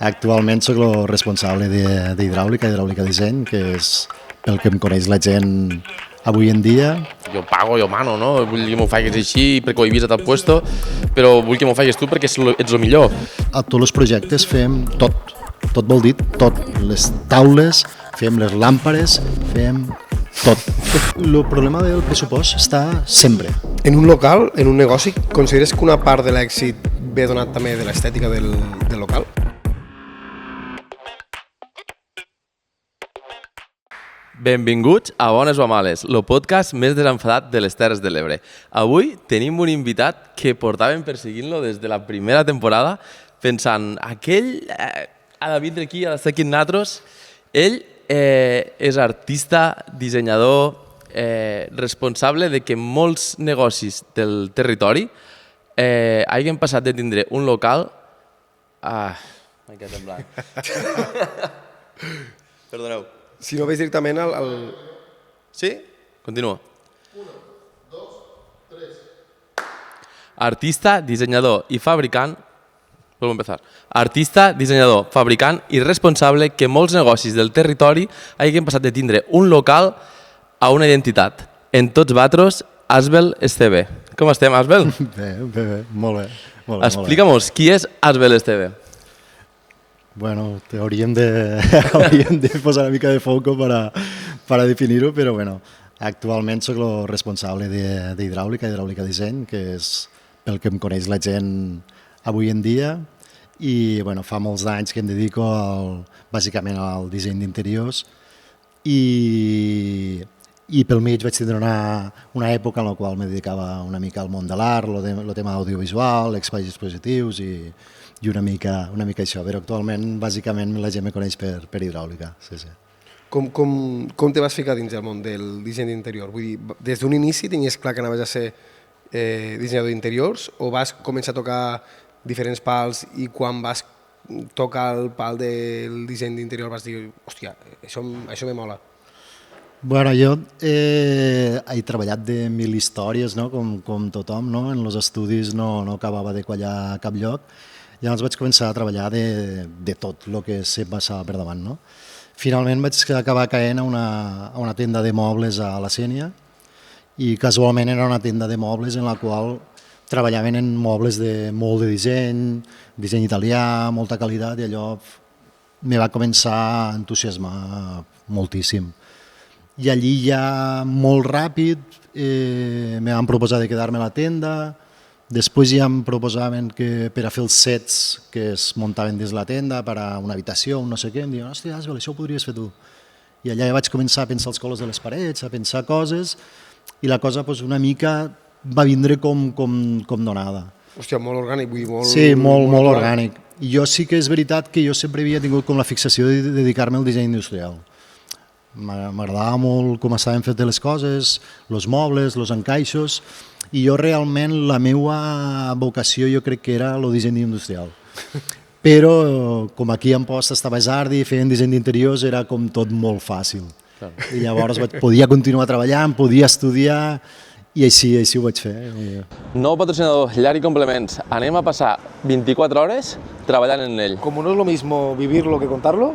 Actualment sóc el responsable d'hidràulica, hidràulica disseny, que és pel que em coneix la gent avui en dia. Jo pago, jo mano, no? Vull que m'ho faigues així perquè ho he vist a tal puesto, però vull que m'ho faigues tu perquè ets el millor. A tots els projectes fem tot vol dir tot. Les taules, fem les làmpades, fem tot. El problema del pressupost està sempre. En un local, en un negoci, consideres que una part de l'èxit ve donat també de l'estètica del local? Benvinguts a Bones o a Males, el podcast més desenfadat de les Terres de l'Ebre. Avui tenim un invitat que portàvem perseguint-lo des de la primera temporada, pensant, aquell ha de vindre aquí, ha d'estar aquí amb nosaltres. Ell és artista, dissenyador, responsable de que molts negocis del territori hagin passat de tindre un local... m'he quedat en blanc. Perdoneu. Si no veus directament al... Sí? Continua. 1, 2, 3. Artista, dissenyador i fabricant... Vuelvo a empezar. Artista, dissenyador, fabricant i responsable que molts negocis del territori hagin passat de tindre un local a una identitat. En tots vatros, Asbel Esteve. Com estem, Asbel? Bé, molt bé. Explica'm-nos, qui és Asbel Esteve? Bueno, hauríem de posar una mica de foco para definir-ho, però bueno, actualment sóc el responsable d'hidràulica, hidràulica disseny, que és pel que em coneix la gent avui en dia, i bueno, fa molts anys que em dedico bàsicament al disseny d'interiors, i pel mig vaig tindre una època en la qual me dedicava una mica al món de l'art, el tema audiovisual, espais expositius i una mica això, però actualment bàsicament la gent me coneix per hidràulica. Sí. Com te vas ficar dins el món del disseny d'interior? Vull dir, des d'un inici tenies clar que anaves a ser dissenyador d'interiors o vas començar a tocar diferents pals i quan vas tocar el pal del disseny d'interior vas dir, hòstia, això me mola? Bueno, jo he treballat de mil històries, no? Com tothom, no? En els estudis no acabava de quallar a cap lloc. Llavors vaig començar a treballar de tot el que se'm passava per davant. No? Finalment vaig acabar caent a una tenda de mobles a la Sénia i casualment era una tenda de mobles en la qual treballaven en mobles de molt de disseny italià, molta qualitat, i allò me va començar a entusiasmar moltíssim. I allí ja molt ràpid me van proposar de quedar-me a la tenda. Després ja em proposaven que per a fer els sets que es muntaven dins la tenda, per a una habitació, un no sé què, em diuen, hòstia, Asbel, això ho podries fer tu. I allà ja vaig començar a pensar els colors de les parets, a pensar coses, i la cosa una mica va vindre com donada. Hòstia, molt orgànic, vull dir, molt... Sí, molt orgànic. I jo sí que és veritat que jo sempre havia tingut com la fixació de dedicar-me al disseny industrial. M'agradava molt com estaven fetes les coses, els mobles, els encaixos, i jo realment la meva vocació jo crec que era el disseny industrial. Però com aquí a Amposta estava a Sardi, feien disseny d'interiors, era com tot molt fàcil. I llavors podia continuar treballant, podia estudiar i així ho vaig fer. Nou patrocinador, Llar i Complements. Anem a passar 24 hores treballant en ell. Como no es lo mismo vivirlo que contarlo,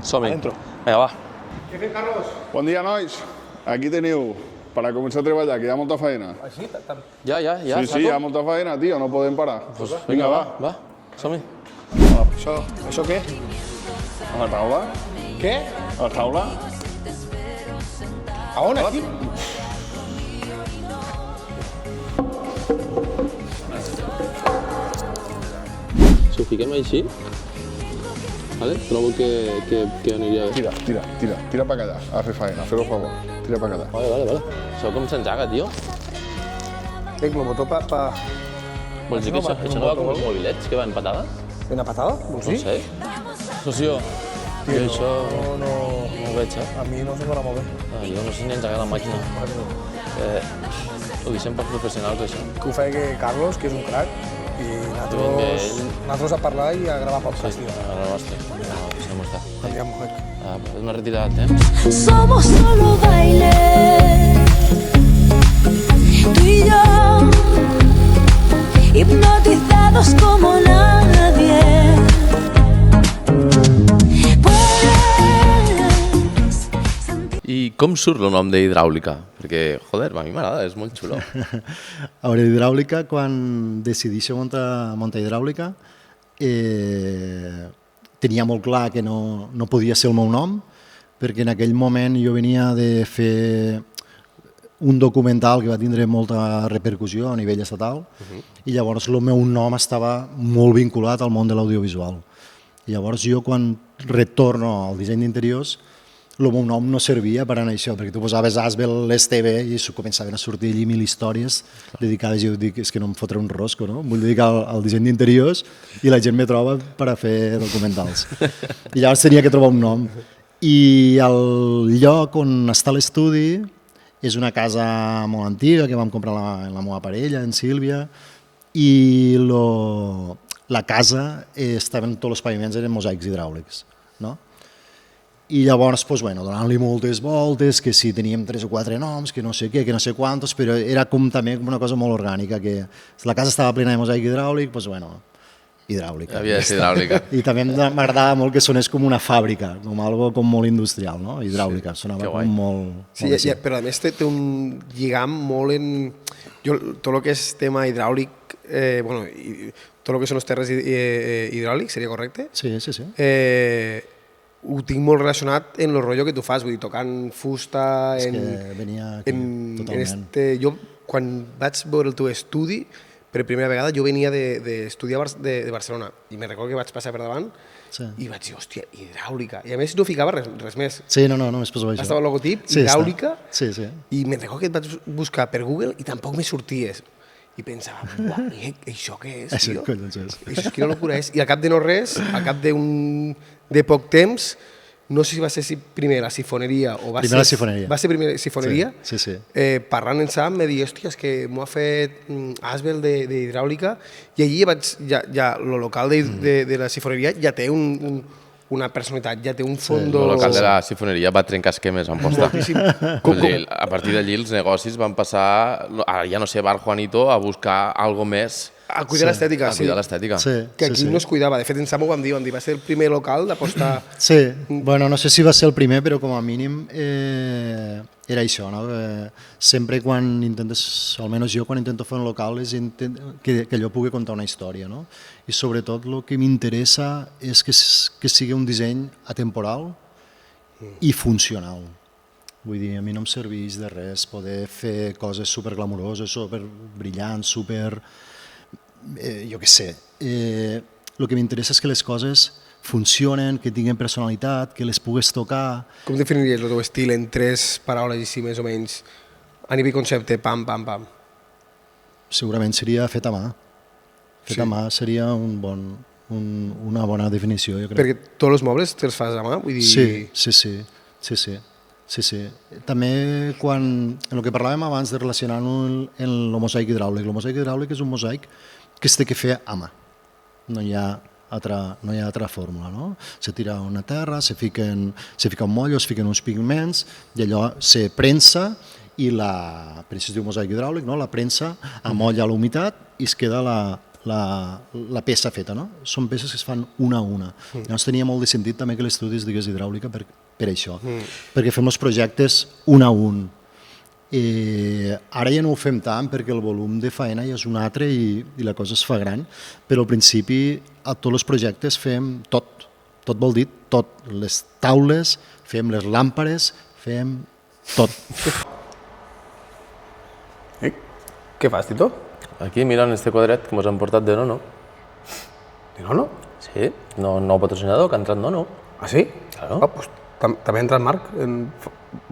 Som-hi. adentro. Vinga, va. Què fem, Carlos? Bon dia, nois. Aquí teniu, per a començar a treballar, que hi ha molta feina. Així? Ja, Sí, hi ha molta feina, tio, no podem parar. Pues Vinga, va, som-hi. Això què? A la taula? Què? A la taula? A on, aquí? Si ho fiquem així, vale? Trobo que aniria bé. Tira per allà, a fer feina, fer-ho a favor. Tira per allà. Vale. Això com s'enjaga, tio? Tenc el botó pa... Vols dir que això no va com els mobilets que van patada? Una patada? Vols No dir? sé. Socio, jo això no ho veig, A mi no se m'ha molt bé. Jo no sé ni engegar la màquina. Ho deixem per professionals, això. Que ho feia Carlos, que és un crac, i nosaltres a parlar i a gravar podcast. Ara basta. No, deixem-ho estar. Andiamo, És una retirada de temps. Somos solo baile, tú y yo, hipnotizados como nadie. com surt el nom d'hidràulica? Perquè, joder, a mi m'agrada, és molt xulo. A veure, hidràulica, quan decideixo muntar hidràulica, tenia molt clar que no podia ser el meu nom, perquè en aquell moment jo venia de fer un documental que va tindre molta repercussió a nivell estatal, i llavors el meu nom estava molt vinculat al món de l'audiovisual. I llavors jo, quan retorno al disseny d'interiors, el meu nom no servia per anar a això, perquè tu posaves Asbel, l'STV, i començaven a sortir allí 1000 històries dedicades, i jo dic, és que no em fotré un rosco, no? Em vull dedicar al disseny d'interiors i la gent me troba per a fer documentals. I llavors tenia que trobar un nom. I el lloc on està l'estudi és una casa molt antiga que vam comprar la meva parella, en Sílvia, i la casa estaven, tots els paviments eren mosaics hidràulics, no? I llavors, doncs, bueno, donant-li moltes voltes, que si teníem 3 o 4 noms, que no sé què, que no sé quantos, però era com també una cosa molt orgànica, que la casa estava plena de mosaic hidràulic, doncs, bueno, hidràulica. Havia de ser hidràulica. I també m'agradava molt que sonés com una fàbrica, com algo com molt industrial, no? Hidràulica, sonava com molt... Sí, però a més té un lligam molt en... Jo, tot el que és tema hidràulic, bueno, tot el que són els terres hidràulics, seria correcte? Sí, sí, sí. Ho tinc molt relacionat en el rotllo que tu fas, vull dir, tocant fusta... És que venia aquí, totalment. Jo, quan vaig veure el teu estudi, per primera vegada, jo venia d'estudiar de Barcelona, i me'n recordo que vaig passar per davant, i vaig dir, hòstia, hidràulica. I a més no ficava res més. Sí, no, només posava això. Estava el logotip, hidràulica, sí. I me'n recordo que et vaig buscar per Google i tampoc me sorties. I pensava, uah, això què és, tio? Això és quina locura és. I al cap de no res, al cap de poc temps, no sé si va ser primer la sifoneria o va ser... Primer la sifoneria. Va ser primer la sifoneria? Sí. Parlant en Sam, me dir, hòstia, és que m'ho ha fet Asbel d'hidràulica, i allí el local de la sifoneria ja té una personalitat, ja té un fons... El local de la sifoneria va trencar esquemes en posta. A partir d'allí els negocis van passar, ara ja no sé, Bar Juanito, a buscar algo més... A cuidar l'estètica, sí. A cuidar l'estètica. Que aquí no es cuidava. De fet, en Sam ho vam dir, va ser el primer local d'apostar... Sí, bueno, no sé si va ser el primer, però com a mínim era això, no? Sempre quan intentes, almenys jo quan intento fer un local, és que allò pugui contar una història, no? I sobretot el que m'interessa és que sigui un disseny atemporal i funcional. Vull dir, a mi no em serveix de res poder fer coses superglamuroses, superbrillants, jo què sé. El que m'interessa és que les coses funcionen, que tinguin personalitat, que les pugues tocar. Com definiries el teu estil en 3 paraules així més o menys? A nivell concepte, pam. Segurament seria fet a mà. Fet a mà seria una bona definició, jo crec. Perquè tots els mobles te'ls fas a mà? Vull dir... Sí. També quan, en el que parlàvem abans de relacionar-ho amb el mosaic hidràulic. El mosaic hidràulic és un mosaic que es té que fer a mà. No hi ha altra fórmula, no? Se tira a una terra, se fica un mollo, es fiquen uns pigments, i allò se prensa, i per això es diu mosaic hidràulic, no? La premsa amolla la humitat i es queda la peça feta, no? Són peces que es fan una a una. Llavors tenia molt de sentit també que l'estudi es digués hidràulica per això, perquè fem els projectes un a un. Ara ja no ho fem tant perquè el volum de feina ja és un altre i la cosa es fa gran, però al principi a tots els projectes fem tot vol dir tot, les taules, fem les làmpades, fem tot. Què fas, Tito? Aquí, mirant este quadret que ens han portat de Nono. De Nono? Sí, nou patrocinador que ha entrat Nono. Ah, sí? Claro. Pues, també ha entrat Marc.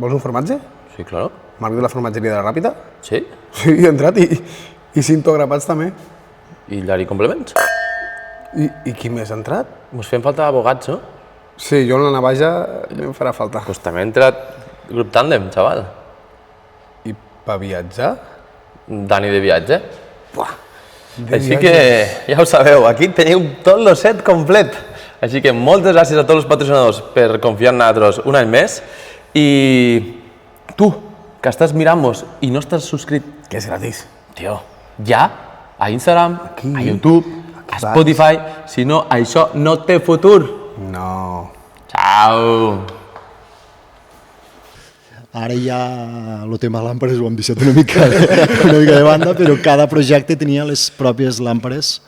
Vols un formatge? Sí, claro. Marc de la formatgeria de la Ràpita? Sí. Sí, ha entrat i cintograpats també. I Llari Complements. I qui més ha entrat? Ens fem falta abogats, no? Sí, jo en la navaja em farà falta. Pues també ha entrat Grup Tàndem, xaval. I per viatjar? Dani de viatge. Buah, Així que ja ho sabeu, aquí teniu tot el set complet. Així que moltes gràcies a tots els patrocinadors per confiar en nosaltres un any més. I tu, que estàs mirant-nos i no estàs subscrit... Que és gratis. Tio, ja, a Instagram, a YouTube, a Spotify, si no, això no té futur. No. Ciao. Ara ja el tema làmpades ho hem deixat una mica de banda, però cada projecte tenia les pròpies làmpades,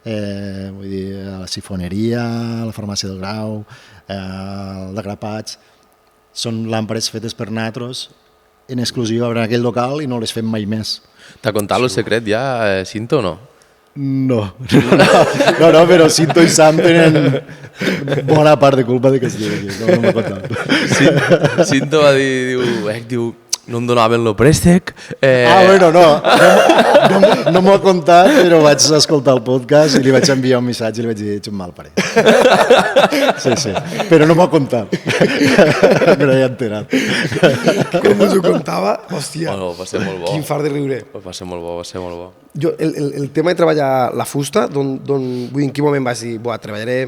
vull dir, la sifoneria, la farmàcia del Grau, el de grapats, són làmpades fetes per nosaltres en exclusiva per aquell local i no les fem mai més. T'ha contat el secret ja, Cinto, o no? No, però Cinto i Sam tenen bona part de culpa de que estigui aquí, no m'ha contat. Cinto va dir, diu, no em donaven el préstec. Bueno, no m'ho ha contat, però vaig escoltar el podcast i li vaig enviar un missatge i li vaig dir, ets un mal pare. Sí, però no m'ho ha contat. Me l'he enterat. Com us ho contava, hòstia, Bueno, va ser molt bo. quin fart de riure. Va ser molt bo. Jo, el tema de treballar la fusta, vull dir, en quin moment vas dir, treballaré,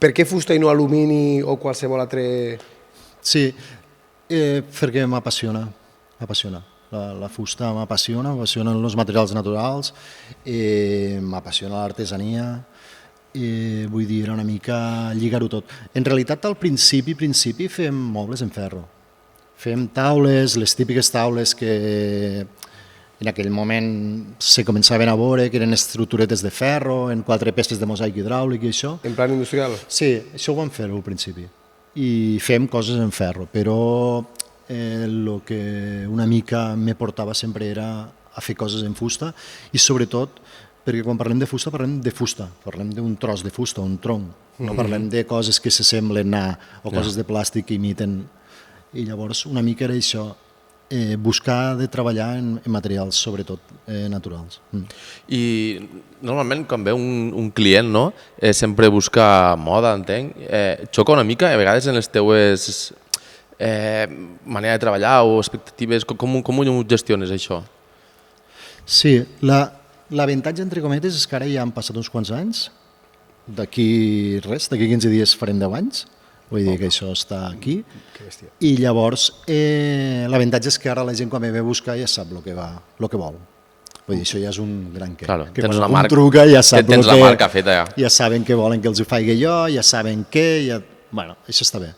per què fusta i no alumini o qualsevol altre... Sí, perquè m'apassiona. La fusta m'apassionen els materials naturals, m'apassiona l'artesania, vull dir, era una mica lligar-ho tot. En realitat, al principi fem mobles en ferro. Fem taules, les típiques taules que en aquell moment se començaven a veure, que eren estructuretes de ferro, en 4 peces de mosaic hidràulic i això. En plan industrial? Sí, això ho vam fer al principi. I fem coses en ferro, però el que una mica me portava sempre era a fer coses en fusta i sobretot perquè quan parlem de fusta parlem d'un tros de fusta, un tronc, no parlem de coses que s'assemblen o coses de plàstic que imiten. I llavors una mica era això, buscar de treballar en materials sobretot naturals. I normalment quan ve un client, no? Sempre busca moda, entenc. Xoca una mica, a vegades en les teues manera de treballar o expectatives, com ho gestiones això? Sí, l'avantatge entre cometes és que ara ja han passat uns quants anys, d'aquí 15 dies farem 10 anys, vull dir que això està aquí, i llavors l'avantatge és que ara la gent quan me ve a buscar ja sap el que vol. Vull dir, això ja és un gran què. Claro, que tens quan una marca, truca ja sap tens la marca feta ja. Ja saben que volen que els ho faci jo, ja saben què, bueno, això està bé.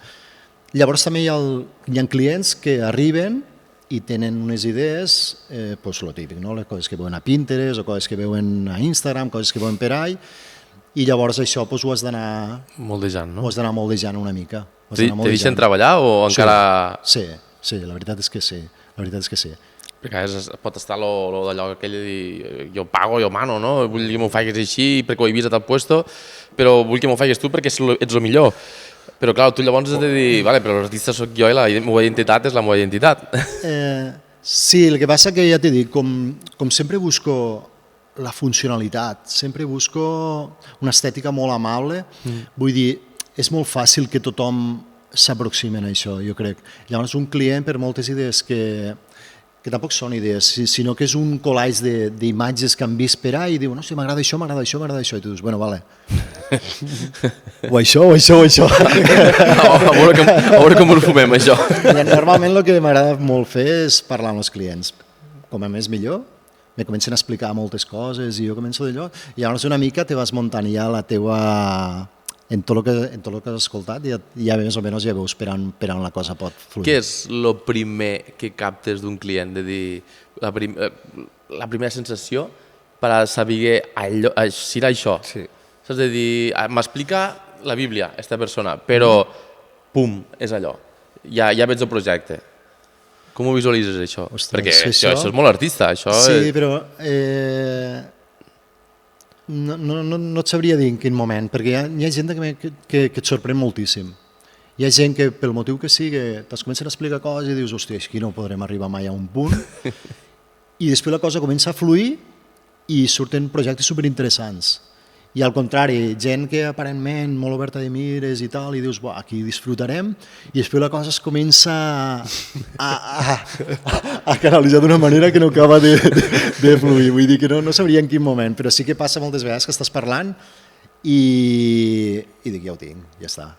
Llavors també hi ha clients que arriben i tenen unes idees, doncs lo típic, no? Les coses que veuen a Pinterest o coses que veuen a Instagram, coses que veuen per ahí, i llavors això doncs, ho has d'anar moldejant, no? Ho has d'anar moldejant una mica. Te deixen treballar o encara... Sí, la veritat és que sí. Perquè a vegades pot estar d'allò aquell de dir jo pago, jo mano, no? Vull que m'ho facis així perquè ho he vist a tal puesto, però vull que m'ho facis tu perquè ets el millor. Però clar, tu llavors has de dir, vale, però l'artista soc jo i la meva identitat és la meva identitat. Sí, el que passa que ja t'he dit, com sempre busco la funcionalitat, sempre busco una estètica molt amable, vull dir, és molt fàcil que tothom s'aproximen a això, jo crec. Llavors un client per moltes idees que tampoc són idees, sinó que és un collage d'imatges que han vist per ahí i diuen, no, si m'agrada això, i tu dius, bueno, vale. o això. A veure com ho fumem, això. Normalment el que m'agrada molt fer és parlar amb els clients. Com a més millor, me comencen a explicar moltes coses i jo començo d'allò, i llavors una mica te vas muntant ja la teua... En tot el que has escoltat ja més o menys ja veus per on la cosa pot fluir. Què és el primer que captes d'un client? De dir, la primera sensació per a saber si era això. Sí. Saps de dir, m'explica la Bíblia, aquesta persona, però pum, és allò. Ja veig el projecte. Com ho visualitzes això? Ostres, perquè això és molt artista. Sí, però... No et sabria dir en quin moment, perquè hi ha gent que et sorprèn moltíssim. Hi ha gent que, pel motiu que sigui, t'es comencen a explicar coses i dius, hòstia, aquí no podrem arribar mai a un punt. I després la cosa comença a fluir i surten projectes superinteressants. I al contrari, gent que aparentment molt oberta de mires i tal, i dius, aquí disfrutarem, i després la cosa es comença a canalitzar d'una manera que no acaba de fluir. Vull dir que no sabria en quin moment, però sí que passa moltes vegades que estàs parlant i dic, ja ho tinc, ja està.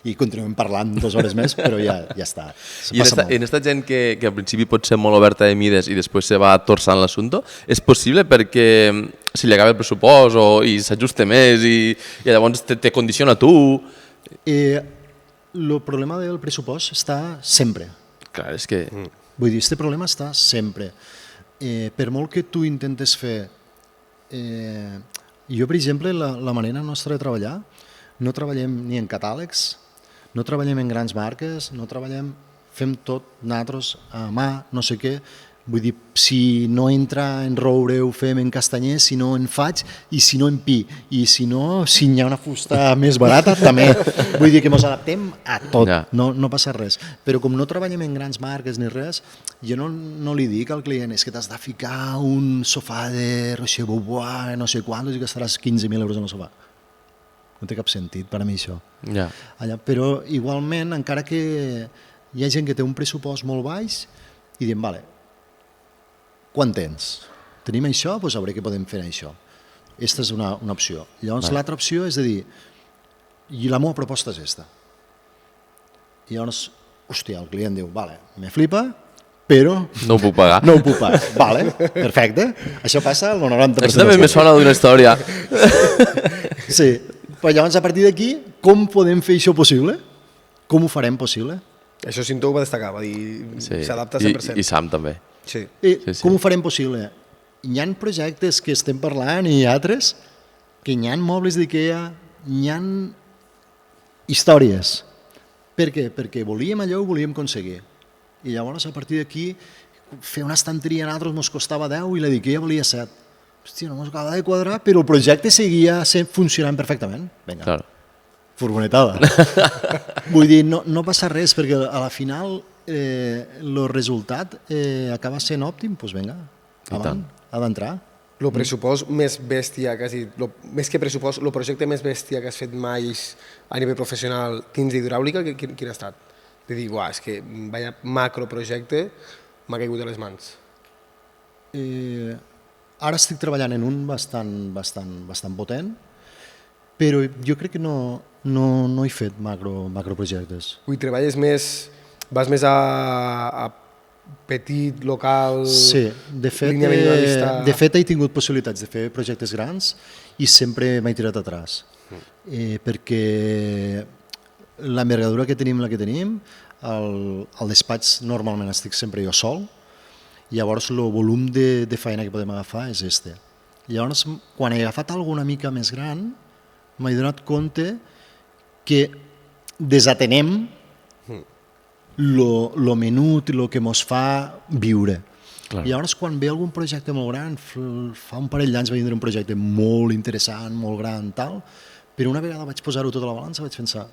I continuem parlant 2 hores més, però ja està. I en aquesta gent que al principi pot ser molt oberta de mires i després se va torçant l'assumpte, és possible perquè si li acaba el pressupost i s'ajuste més i llavors te condiciona tu? el problema del pressupost està sempre. Clar, és que... Vull dir, aquest problema està sempre. Per molt que tu intentes fer... Jo, per exemple, la manera nostra de treballar, no treballem ni en catàlegs, no treballem en grans marques, no treballem, fem tot nosaltres a mà, no sé què. Vull dir, si no entra en roure ho fem en castanyer, si no en faig, i si no en pi. I si no, si hi ha una fusta més barata, també. Vull dir que ens adaptem a tot, Ja. no passa res. Però com no treballem en grans marques ni res, jo no li dic al client és que t'has de ficar un sofà de Rocher Beaubois, no sé quant, i gastaràs 15.000 euros en el sofà. No té cap sentit per a mi això. Ja. Però igualment, encara que hi ha gent que té un pressupost molt baix, i diem, vale, quan tens? Tenim això? Doncs veuré què podem fer això. Aquesta és una opció. Llavors, l'altra opció és de dir, i la meva proposta és aquesta. I llavors, hòstia, el client diu, vale, me flipa, però No ho puc pagar. no ho puc pagar. Vale, perfecte. Això passa al 90%. Això també me sona d'una història. Sí, però llavors a partir d'aquí, com podem fer això possible? Com ho farem possible? Això Cinto ho va destacar, va dir, s'adapta 100%. I Sam també. Sí. I Sí, sí. com ho farem possible? Hi ha projectes que estem parlant i altres que hi ha mobles d'IKEA, hi ha històries. Per què? Perquè volíem allò i ho volíem aconseguir. I llavors, a partir d'aquí, fer una estanteria a nosaltres ens costava 10 i la d'IKEA valia 7. Hòstia, no ens acaba de quadrar, però el projecte seguia funcionant perfectament. Vinga, Claro. furgonetada. Vull dir, no passa res, perquè a la final el resultat acaba sent òptim, doncs vinga, avant, ha d'entrar. El pressupost més bèstia que has dit, més que pressupost, el projecte més bèstia que has fet mai a nivell professional dins d'hidràulica, quin ha estat? De dir, és que vaya macroprojecte m'ha caigut de les mans. Ara estic treballant en un bastant potent, però jo crec que no he fet macroprojectes. Vull treballes més, vas més a petit, local, Sí, de línia minimalista... fet he tingut possibilitats de fer projectes grans i sempre m'he tirat atràs. Perquè l'envergadura que tenim, la que tenim, al despatx normalment estic sempre jo sol, llavors el volum de feina que podem agafar és este. Llavors, quan he agafat alguna mica més gran, m'he donat compte que desatenem lo menut i el que ens fa viure. Clar. I llavors, quan ve algun projecte molt gran, fa un parell d'anys va vindre un projecte molt interessant, molt gran, tal, però una vegada vaig posar-ho tot a la balança vaig pensar,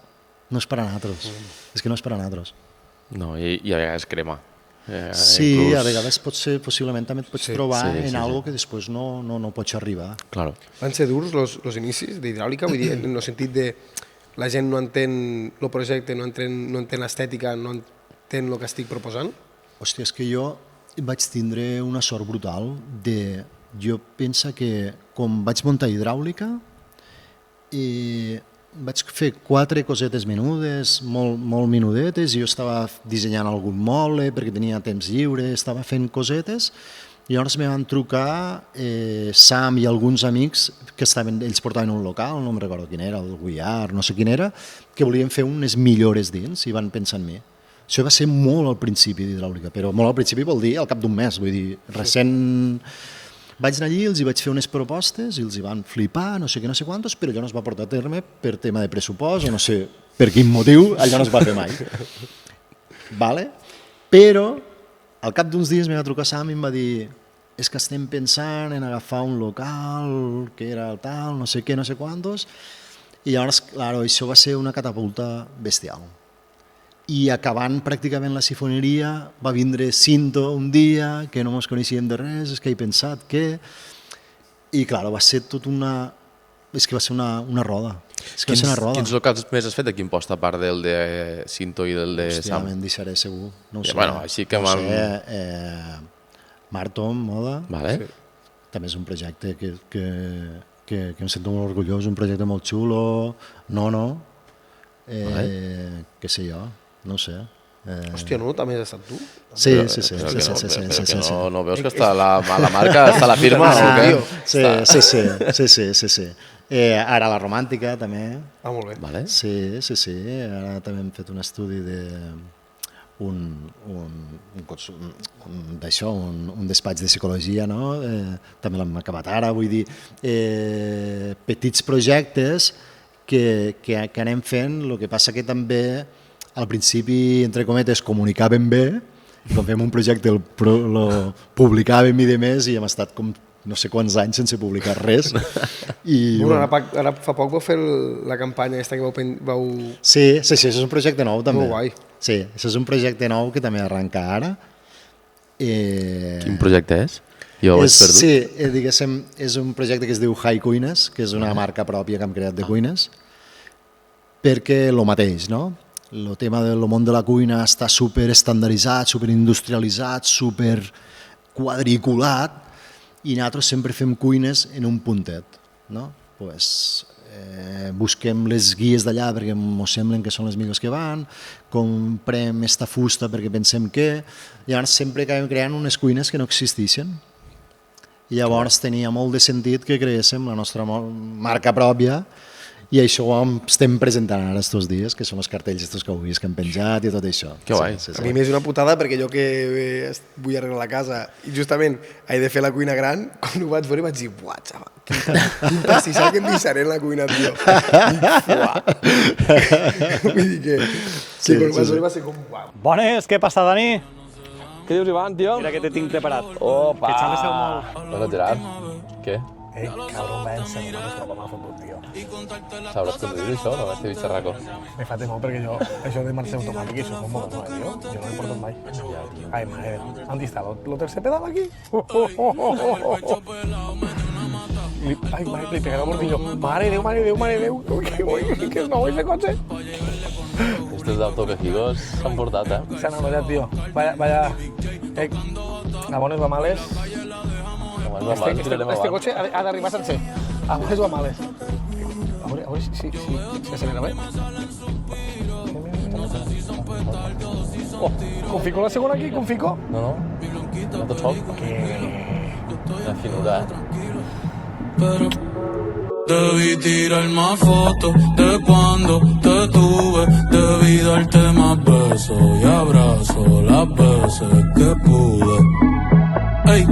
no és per a nosaltres, és que no és per a nosaltres. No, i a vegades crema. Sí, inclús... a vegades possiblement també et pots trobar sí, en sí, algo que després no pots arribar. Claro. Van ser durs els inicis d'hidràulica? Vull dir, en el sentit de la gent no entén el projecte, no entén l'estètica, no entén el que estic proposant? Hòstia, és que jo vaig tindre una sort brutal de... Jo penso que com vaig muntar hidràulica vaig fer 4 cosetes menudes, molt menudetes, i jo estava dissenyant algun moble perquè tenia temps lliure, estava fent cosetes, i llavors me van trucar Sam i alguns amics que ells portaven un local, no em recordo quin era, el Guiar, no sé quin era, que volien fer unes millores dins i van pensar en mi. Això va ser molt al principi d'hidràulica, però molt al principi vol dir al cap d'un mes, vull dir, recent... Vaig anar allí, els hi vaig fer unes propostes i els hi van flipar, no sé què, no sé quantos, però allò no es va portar a terme per tema de pressupost o no sé per quin motiu, allò no es va fer mai. Vale? Però al cap d'uns dies em va trucar Sam i em va dir és que estem pensant en agafar un local que era tal, no sé què, no sé quantos, i llavors, claro, això va ser una catapulta bestial. I acabant pràcticament la sifoneria va vindre Cinto un dia que no ens coneixíem de res, és que he pensat que... I clar, va ser tot una... És que va ser una roda. És que va ser una roda. Quins locals més has fet aquí en posta, a part del de Cinto i del de Hòstia, Sam? me'n deixaré segur. No ho sé. Bueno, així que no ho sé, Marton, Moda, Vale. Sí. també és un projecte que em sento molt orgullós, un projecte molt xulo, què sé jo, no ho sé. Hòstia, no? També has estat tu? Sí, Però sí, sí. que sí, no, sí, sí, però sí, que sí, sí. no veus que està la marca, està la firma o què? Sí. Ara la romàntica, també. Ah, molt bé. Vale. Sí. Ara també hem fet un estudi de un despatx de psicologia, no? També l'hem acabat ara, vull dir, petits projectes que anem fent, el que passa que també al principi, entre cometes, comunicàvem bé, i quan fem un projecte el publicàvem i de més i hem estat com no sé quants anys sense publicar res. I, Bueno, ara fa poc vau fer la campanya aquesta que vau... Sí, això és un projecte nou també. Molt guai. Sí, això és un projecte nou que també arrenca ara. Quin projecte és? Jo ho he perdut. Sí, diguéssim, és un projecte que es diu High Cuines, que és una marca pròpia que hem creat de cuines, perquè el mateix, no? El tema del món de la cuina està super estandarditzat, super industrialitzat, super quadriculat, i nosaltres sempre fem cuines en un puntet, no? Pues, busquem les guies d'allà perquè ens semblen que són les millors que van, comprem esta fusta perquè pensem que... I llavors sempre acabem creant unes cuines que no existeixen. I llavors tenia molt de sentit que creéssim la nostra marca pròpia i això ho estem presentant ara estos dies, que són els cartells estos que heu vist que hem penjat i tot això. Que guai. Sí. A mi m'és una putada perquè jo que vull arreglar la casa i justament he de fer la cuina gran, quan ho vaig veure vaig dir, buah, xaval, quin pastissal que em deixaré en la cuina, tio. Vull dir que quan ho vaig veure va ser com, uau. Bones, què passa, Dani? Què dius, Ivan, tio? Mira que te tinc preparat. Opa! Que xales el molt. Hola, Gerard. Què? Cabrón, vaya en serio, no es broma, m'ha fotut, tio. Sabràs conduir això, no? Este bitxarraco. Me fa temor perquè jo, això de marxa automàtica, això és un molt nou, tio. Jo no l'he portat mai. Ai, mare, on està lo tercer pedal aquí? Ai, mare, li pegaré el bordillo. Mare Déu, que és nou ese cotxe. Estos d'autoquejigos s'han portat, eh? S'han anat, tio. Vaya... A bones o a males, este cotxe ha d'arribar sencer. A bones o a males. A veure si s'acelera bé. Oh, confico la segona aquí, confico. No, no tot sol. Una finura, Debí tirar más fotos de cuando te tuve. Debí darte más besos y abrazos las veces que pude. Ey,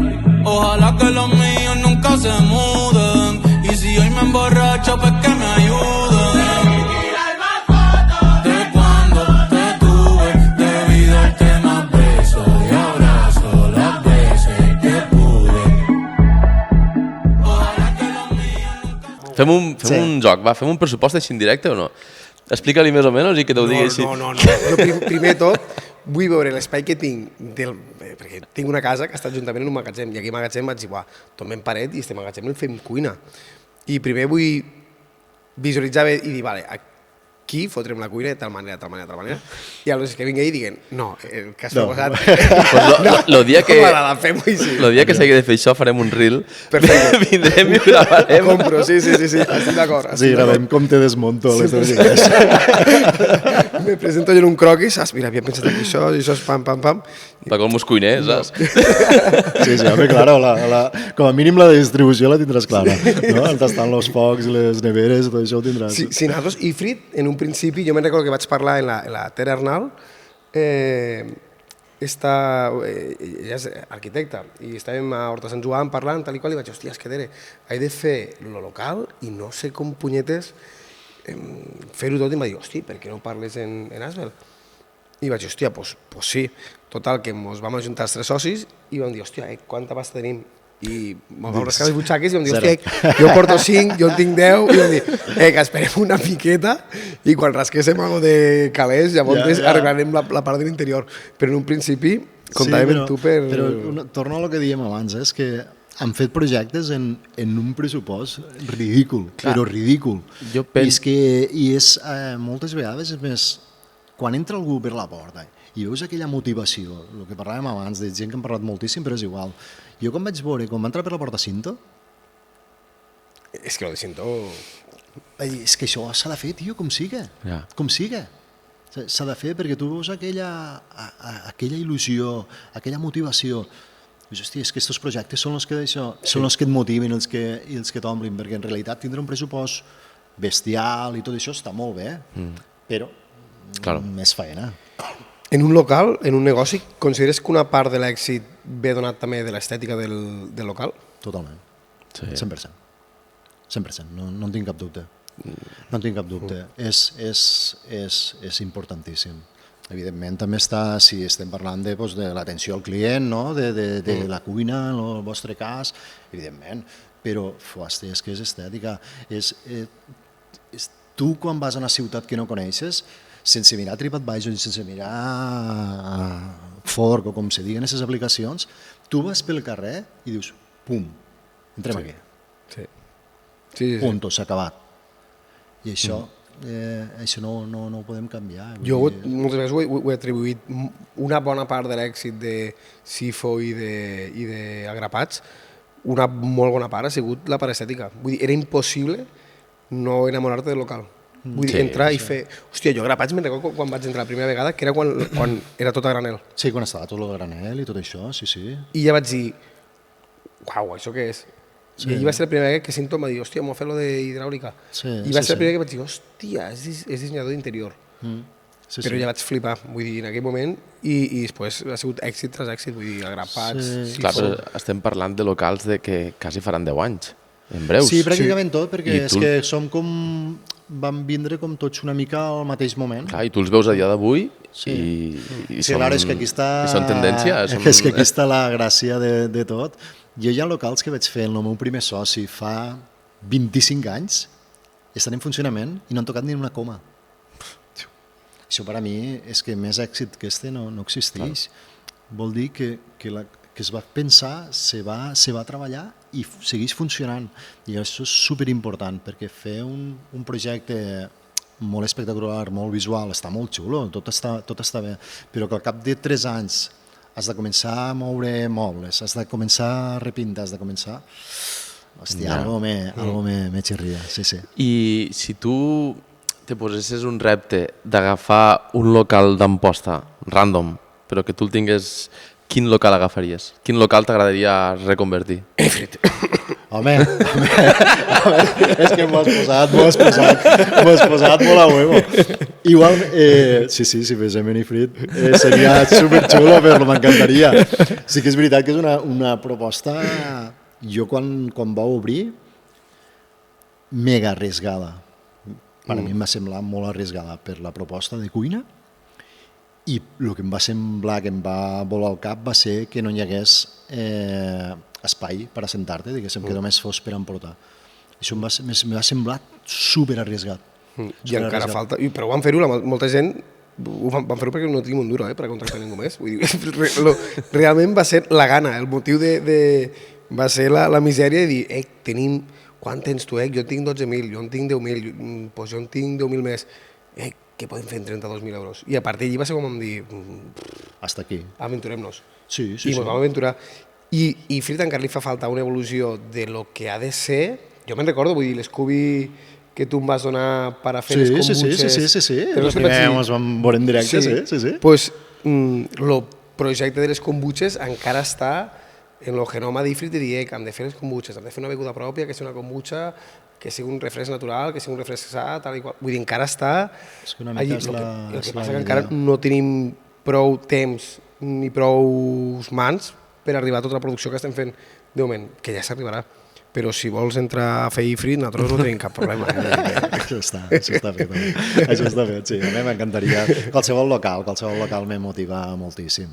ojalá que los míos nunca se muden. Y si hoy me emborracho, pues que me ayuden. Debí tirar más fotos de cuando te tuve. Debí darte más besos y abrazos las veces que pude. Ojalá que los míos nunca... Fem un joc, va, fem un pressupost així en directe o no? Explica-li més o menys i que t'ho digui així. No. Jo primer tot vull veure l'espai que tinc, perquè tinc una casa que està juntament en un magatzem, i aquí al magatzem vaig dir, tot ben paret i este magatzem el fem cuina. I primer vull visualitzar bé i dir, vale, aquí fotrem la cuina de tal manera, i aleshores que vingui i diguen, no, el que has proposat... Lo dia que s'hagi de fer això farem un reel, vindrem i ho gravarem. Compro, sí, estic d'acord. Sí, gravem com te desmonto les teves idees. Me presento jo en un croquis, mira, havia pensat aquí això, i això és pam. Pa com els cuiners, saps? Sí, home, claro, com a mínim la distribució la tindràs clara, no? On estan els focs, les neveres, tot això ho tindràs. Sí, nosaltres, i frit, en un principi, jo me'n recordo que vaig parlar en la Tere Arnal, ella és arquitecta, i estàvem a Horta Sant Joan parlant, tal i qual, i vaig dir, hòstia, és que Tere, he de fer lo local i no sé com punyetes fer-ho tot, i em va dir, hòstia, per què no parles en Asbel? I vaig dir, hòstia, pues sí. Total, que ens vam ajuntar els 3 socis i vam dir, hòstia, quanta pasta tenim? I vam rascar les butxaques i vam dir, hòstia, jo porto 5, jo en tinc 10, i vam dir, que esperem una miqueta i quan rasquéssim algo de calés, llavors arreglarem la part de l'interior. Però en un principi comptàvem amb tu per... Però torno a lo que dèiem abans, és que han fet projectes en un pressupost ridícul, però ridícul. I és moltes vegades és més... Quan entra algú per la porta i veus aquella motivació, el que parlàvem abans, de gent que hem parlat moltíssim, però és igual. Jo quan vaig veure, quan va entrar per la porta Cinto... És que lo de Cinto... És que això s'ha de fer, tio, com siga. Com siga. S'ha de fer perquè tu veus aquella il·lusió, aquella motivació. Dius, hòstia, és que aquests projectes són els que, són els que et motiven i els que t'omplin, perquè en realitat tindre un pressupost bestial i tot això està molt bé, però més faena. En un local, en un negoci, consideres que una part de l'èxit ve donat també de l'estètica del local? Totalment. 100%. 100%. No en tinc cap dubte. No en tinc cap dubte. És importantíssim. Evidentment també està, si estem parlant de l'atenció al client, no? de la cuina, en el vostre cas, evidentment, però hòstia, és que és estètica. Tu quan vas a una ciutat que no coneixes, sense mirar TripAdvisor i sense mirar Fork o com se diguen aquestes aplicacions, tu vas pel carrer i dius, pum, entrem aquí. Punto, s'ha acabat. I això no ho podem canviar. Jo moltes vegades ho he atribuït una bona part de l'èxit de Sifo i d'Agrapats, una molt bona part ha sigut la part estètica. Vull dir, era impossible no enamorar-te del local. Vull dir, entrar i fer... Hòstia, jo Agrapats me'n recordo quan vaig entrar la primera vegada, que era quan era tot a granel. Sí, quan estava tot a granel i tot això, sí. I ja vaig dir, uau, això què és? I allí va ser la primera vegada que Cinto em va dir, hòstia, m'ho ha fet lo d'hidràulica. I va ser la primera que vaig dir, hòstia, és dissenyador d'interior. Però ja vaig flipar, vull dir, en aquell moment, i després ha sigut èxit tras èxit, vull dir, Agrapats... Clar, però estem parlant de locals que quasi faran 10 anys, en breus. Sí, pràcticament tot, perquè és que som com... vam vindre com tots una mica al mateix moment. Clar, i tu els veus a dia d'avui i claro, és que aquí està... són tendència. És que aquí està la gràcia de tot. Jo hi ha locals que vaig fer el meu primer soci fa 25 anys, estan en funcionament i no han tocat ni una coma. Això per a mi és que més èxit que este no existeix. Vol dir que es va pensar, se va treballar i segueix funcionant. I això és superimportant, perquè fer un projecte molt espectacular, molt visual, està molt xulo, tot està bé, però que al cap de 3 anys has de començar a moure mobles, has de començar a repintar, has de començar... Hòstia, algo me xirria, sí. I si tu te posessis un repte d'agafar un local d'Amposta, random, però que tu el tingués... Quin local agafaries? Quin local t'agradaria reconvertir? Efrit. Home, és que m'ho has posat molt a huevo. Igual, sí, si féssim en Ifrit, seria superxulo, però m'encantaria. Sí que és veritat que és una proposta, jo quan va obrir, mega arriesgada. Per a mi em va semblar molt arriesgada per la proposta de cuina, i el que em va semblar, que em va volar al cap, va ser que no hi hagués espai per assentar-te, diguéssim, que només fos per emportar. Això em va semblar superarriesgat. I encara falta... Però ho van fer-ho, molta gent van fer-ho perquè no tenim un duro per a contractar ningú més. Vull dir, realment va ser la gana, el motiu va ser la misèria de dir, tenim... Quant tens tu, jo tinc 12.000, jo en tinc 10.000, doncs jo en tinc 10.000 més. Què podem fer en 32.000 euros? I a partir d'allí va ser com em dir... Hasta aquí. Aventurem-nos. Sí. I ens vam aventurar. I Frit encara li fa falta una evolució de lo que ha de ser. Jo me'n recordo, vull dir, l'Scooby que tu em vas donar per a fer les kombuches... Sí. Ens vam veure en directe, sí. Doncs el projecte de les kombuches encara està en el genoma d'Ifrit de dir que hem de fer les kombuches, hem de fer una beguda pròpia, que sigui una kombucha, que sigui un refresc natural, que sigui un refresc sa, tal i qual. Vull dir, encara està... És que una mica és la... El que passa que encara no tenim prou temps ni prou mans per arribar a tota la producció que estem fent de moment, que ja s'arribarà. Però si vols entrar a fer Ifrit, nosaltres no tenim cap problema. Això està fet. Això està fet, sí. A mi m'encantaria. Qualsevol local me motiva moltíssim.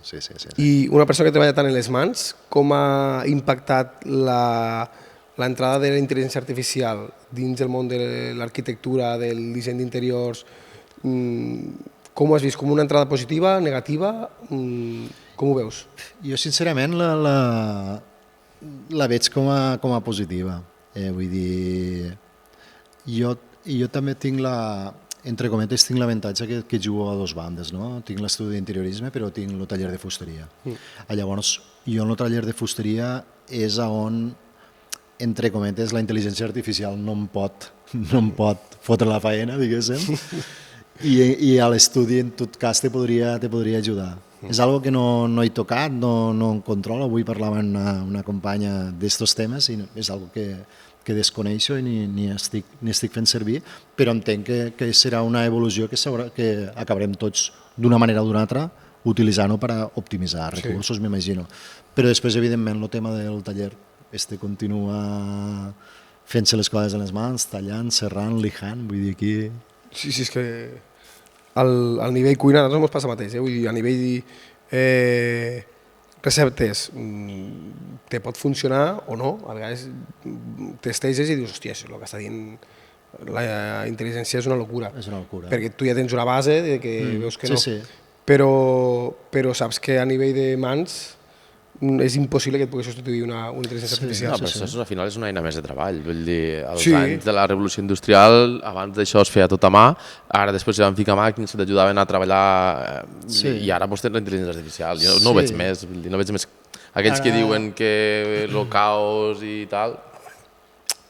Sí. I una persona que treballa tant en les mans, com ha impactat l'entrada de la intel·ligència artificial dins el món de l'arquitectura, del disseny d'interiors? Com ho has vist? Com una entrada positiva, negativa? Com ho veus? Jo, sincerament, la veig com a positiva. Vull dir, jo també tinc entre cometes, tinc l'avantatge que jugo a dues bandes, no? Tinc l'estudi d'interiorisme, però tinc el taller de fusteria. Llavors, jo en el taller de fusteria és on, entre cometes, la intel·ligència artificial no em pot fotre la faena, diguéssim. I a l'estudi, en tot cas, te podria ajudar. És algo que no he tocat, no en controlo. Avui parlava amb una companya d'estos temes i és algo que desconeixo i ni estic fent servir, però entenc que serà una evolució que acabarem tots d'una manera o d'una altra utilitzant-ho per a optimitzar recursos, m'imagino. Però després, evidentment, el tema del taller continua fent-se les coses en les mans, tallant, serrant, lijant, vull dir, aquí... Sí, és que al nivell cuina a nosaltres ens passa el mateix, vull dir, a nivell receptes te pot funcionar o no, a vegades testeges i dius, hòstia, el que està dient la intel·ligència és una locura. És una locura. Perquè tu ja tens una base de que veus que no. Sí. Però saps que a nivell de mans és impossible que et pugui substituir una intel·ligència artificial. No, però això al final és una eina més de treball. Vull dir, als anys de la revolució industrial, abans d'això es feia tot a mà, ara després se van ficar màquines que t'ajudaven a treballar i ara tens la intel·ligència artificial. Jo no ho veig més, vull dir, no veig més aquells que diuen que el caos i tal.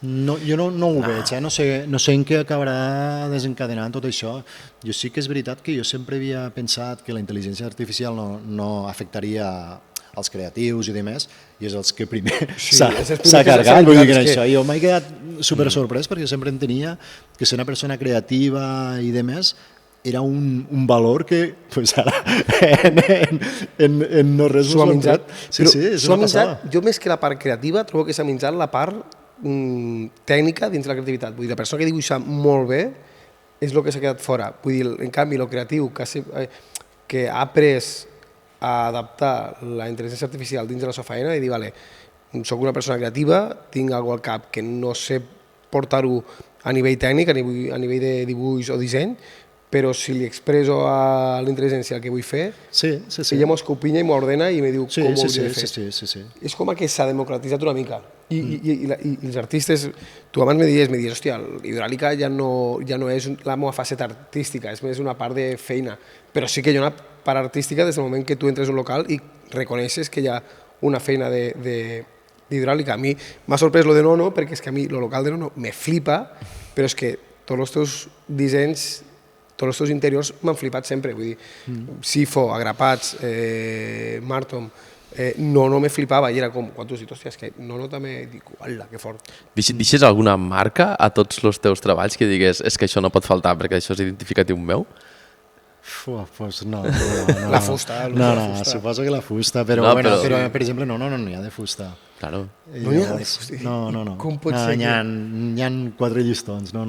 No, jo no ho veig, no sé en què acabarà desencadenant tot això. Jo sí que és veritat que jo sempre havia pensat que la intel·ligència artificial no afectaria als creatius i demés, i és els que primer s'ha carregat, vull dir que això. Jo m'he quedat super sorprès perquè sempre entenia que ser una persona creativa i demés era un valor que pues ara en no res s'ho ha menjat. Sí, és una passada. Jo més que la part creativa trobo que s'ha menjat la part tècnica dins de la creativitat. Vull dir, la persona que dibuixa molt bé és el que s'ha quedat fora. Vull dir, en canvi, el creatiu que ha après a adaptar la intel·ligència artificial dins de la seva feina i dir, vale, soc una persona creativa, tinc alguna cosa al cap que no sé portar-ho a nivell tècnic, a nivell de dibuix o disseny, però si li expresso a la intel·ligència el que vull fer, ella m'ho escopinya i m'ho ordena i me diu com ho hauria de fer. Sí. És com que s'ha democratitzat una mica. I els artistes, tu abans me dius, hòstia, Hidràulica ja no és la meva faceta artística, és més una part de feina, però sí que hi ha una part artística des del moment que tu entres a un local i reconeixes que hi ha una feina d'Hidràulica. A mi m'ha sorprès lo de Nono, perquè és que a mi el local de Nono me flipa, però és que tots els teus dissenys, tots els teus interiors m'han flipat sempre. Vull dir, Sifo, Agrapats, Martom, no me flipava i era com, quan tu has dit, hòstia, és que no també dic, uala, que fort. Deixes alguna marca a tots els teus treballs que digues és que això no pot faltar perquè això és identificatiu meu? Pues no. La fusta. No, suposo que la fusta, però per exemple no hi ha de fusta. Claro. No hi ha de fusta? No. Com pot ser? N'hi ha 4 llistons, no.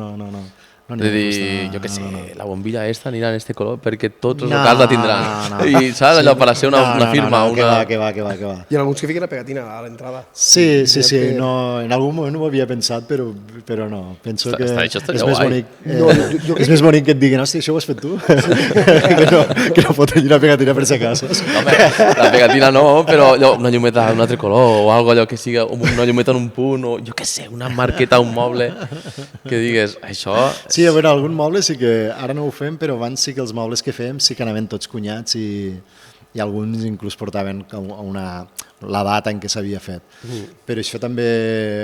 És a dir, jo què sé, la bombilla aquesta anirà en este color perquè tots els locals la tindran. I saps, allò per a ser una firma. Que va. I en alguns que fiquen la pegatina a l'entrada. Sí, no, en algun moment ho havia pensat, però no. Penso que és més bonic. És més bonic que et diguin, hòstia, això ho has fet tu? Que no fotin una pegatina per si acaso. La pegatina no, però una llumeta d'un altre color o allò que sigui una llumeta en un punt o jo què sé, una marqueta, un moble que digues, això... Sí, a veure, algun moble sí que ara no ho fem, però abans sí que els mobles que fèiem sí que anaven tots cunyats i alguns inclús portaven la data en què s'havia fet. Però això també,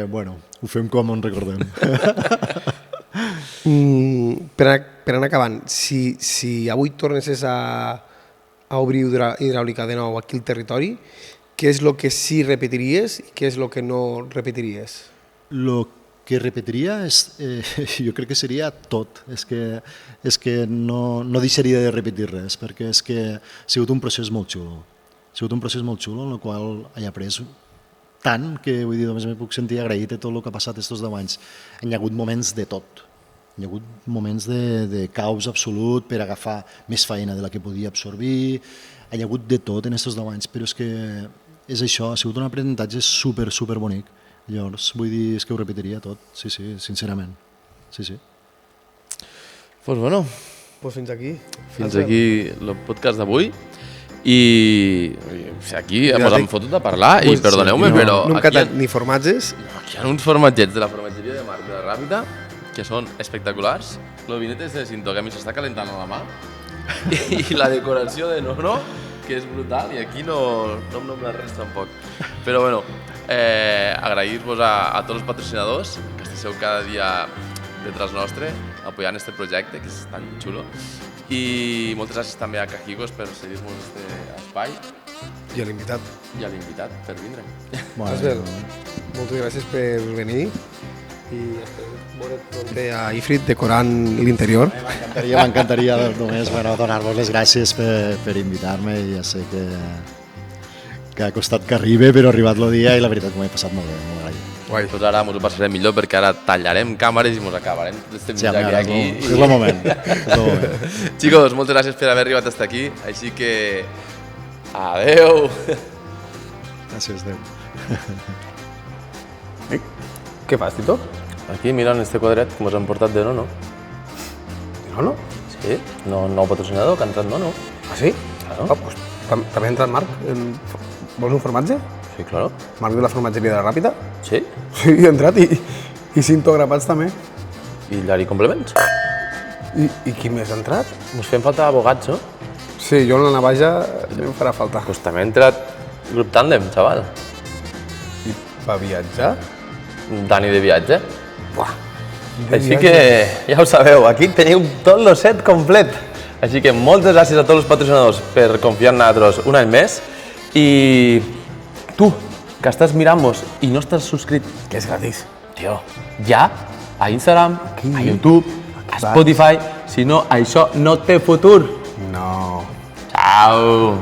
bueno, ho fem com en recordem. Per anar acabant, si avui tornessis a obrir Hidràulica de nou aquí al territori, què és el que sí repetiries i què és el que no repetiries? Lo que repetiria jo crec que seria tot. És que no deixaria de repetir res, perquè és que ha sigut un procés molt xulo. Ha sigut un procés molt xulo en el qual he après tant que vull dir, només me puc sentir agraït de tot el que ha passat aquests 10 anys. Hi ha hagut moments de tot. Hi ha hagut moments de caos absolut per agafar més feina de la que podia absorbir. Hi ha hagut de tot en aquests 10 anys, però és que és això, ha sigut un aprenentatge super bonic. Llavors, vull dir, és que ho repetiria tot, sí, sincerament, sí. Pues bueno. Pues fins aquí. Fins aquí el podcast d'avui. I aquí ens hem fotut a parlar i perdoneu-me, però... No hem catat ni formatges. Aquí hi ha uns formatgets de la formatgeria de Marc de la Ràpita que són espectaculars. El vinet és de Cinto, que a mi s'està calentant a la mà. I la decoració de Nono, que és brutal, i aquí no em nombra res tampoc. Però bueno, agrair-vos a tots els patrocinadors que esteu cada dia detrás nostre, apoyant este projecte, que és tan xulo. I moltes gràcies també a Cajigos per cedir-nos aquest espai I a l'invitat. i a l'invitat per vindre. Asbel, moltes gràcies per venir i espero veure't prompte a Ifrit decorant l'interior. M'encantaria només donar-vos les gràcies per invitar-me i ja sé que ha costat que arribi, però ha arribat el dia i la veritat que m'he passat molt bé, molt agraït. Guai. Doncs ara ens ho passarem millor perquè ara tallarem càmeres i ens acabarem tot este mitjà que hi ha aquí. És el moment. És el moment. Chicos, moltes gràcies per haver arribat fins aquí, així que... Adeu! Gràcies, Déu. Què fas, Tito? Aquí, mirant este quadret que ens han portat de Nono. No? Sí, nou patrocinador que ha entrat Nono. Ah, sí? Claro. Ah, pues, també ha entrat Marc. Vols un formatge? Sí, claro. Marc de la formatgeria de la Ràpita? Sí? Sí, ha entrat i cinto grapats també. I Llari complements? I qui més ha entrat? Ens fem falta abogats, no? Sí, jo en la navaja em farà falta. Pues també ha entrat grup tàndem, xaval. I va viatjar? Dani de viatge. Buah. Així que ja ho sabeu, aquí teniu tot el set complet. Així que moltes gràcies a tots els patrocinadors per confiar en nosaltres un any més. I tu, que estàs mirant-nos i no estàs subscrit, Que és gratis. tio, ja a Instagram, a YouTube, a Spotify, si no, això no té futur. No. Ciao.